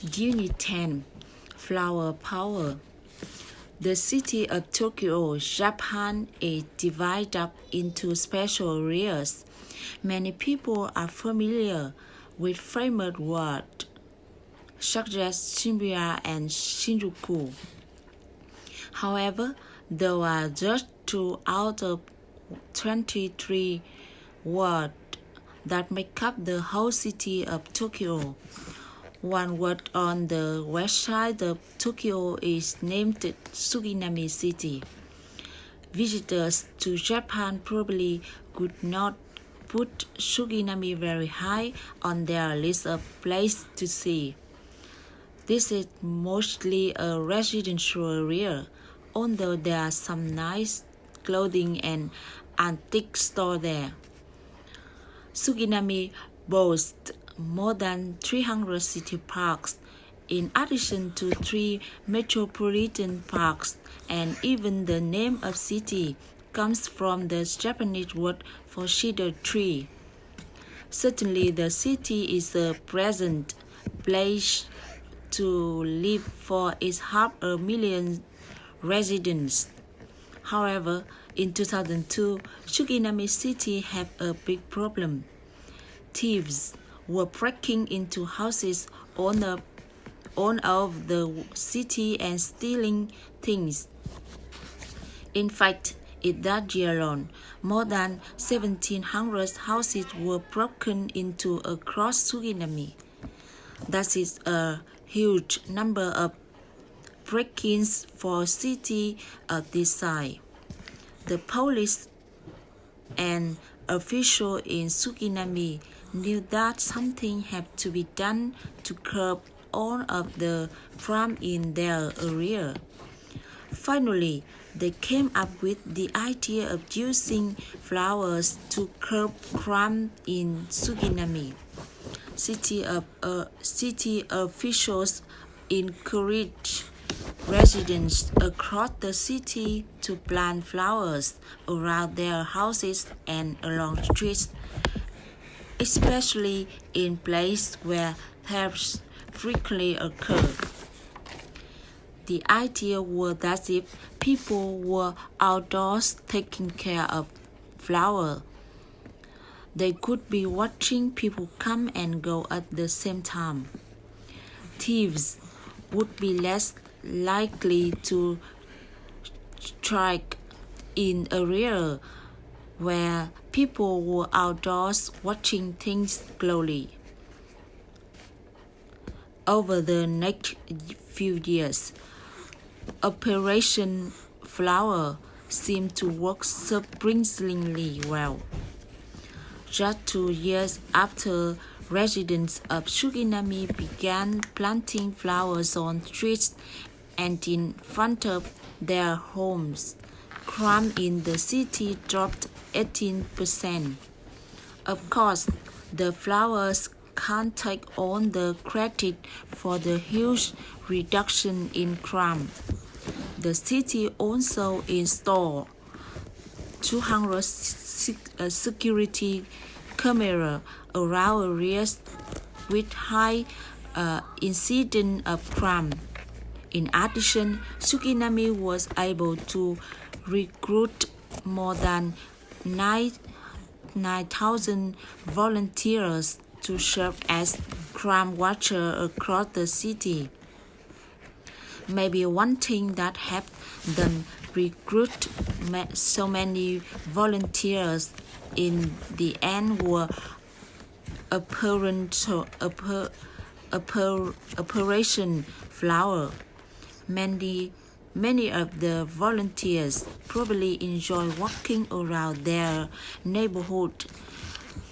Unit 10 Flower Power. The city of Tokyo, Japan is divided up into special areas. Many people are familiar with famous words such as Shibuya and Shinjuku. However, there are just 2 out of 23 words that make up the whole city of Tokyo. One word on the west side of Tokyo is named Suginami City. Visitors to Japan probably could not put Suginami very high on their list of places to see. This is mostly a residential area, although there are some nice clothing and antique stores there. Suginami boasts more than 300 city parks, in addition to 3 metropolitan parks, and even the name of city comes from the Japanese word for cedar tree. Certainly, the city is a pleasant place to live for its 500,000 residents. However, in 2002, Suginami City had a big problem. Thieves were breaking into houses all over the city and stealing things. In fact, in that year alone, more than 1,700 houses were broken into across Suginami. That is a huge number of break-ins for a city of this size. The police and officials in Suginami knew that something had to be done to curb all of the crime in their area. Finally, they came up with the idea of using flowers to curb crime in Suginami. City officials encouraged residents across the city to plant flowers around their houses and along streets, especially in places where thefts frequently occur. The idea was that if people were outdoors taking care of flowers, they could be watching people come and go at the same time. Thieves would be less likely to strike in areas where people were outdoors watching things closely. Over the next few years, Operation Flower seemed to work surprisingly well. Just 2 years after residents of Suginami began planting flowers on streets and in front of their homes, crime in the city dropped 18%. Of course, the flowers can't take all the credit for the huge reduction in crime. The city also installed 200 security cameras around areas with high incidence of crime. In addition, Suginami was able to recruit more than 9,000 volunteers to serve as crime watchers across the city. Maybe one thing that helped them recruit so many volunteers in the end were Operation Flower. Many of the volunteers probably enjoy walking around their neighborhood,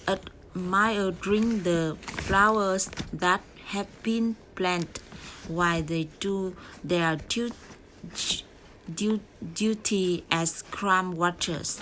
admiring the flowers that have been planted while they do their duty as crime watchers.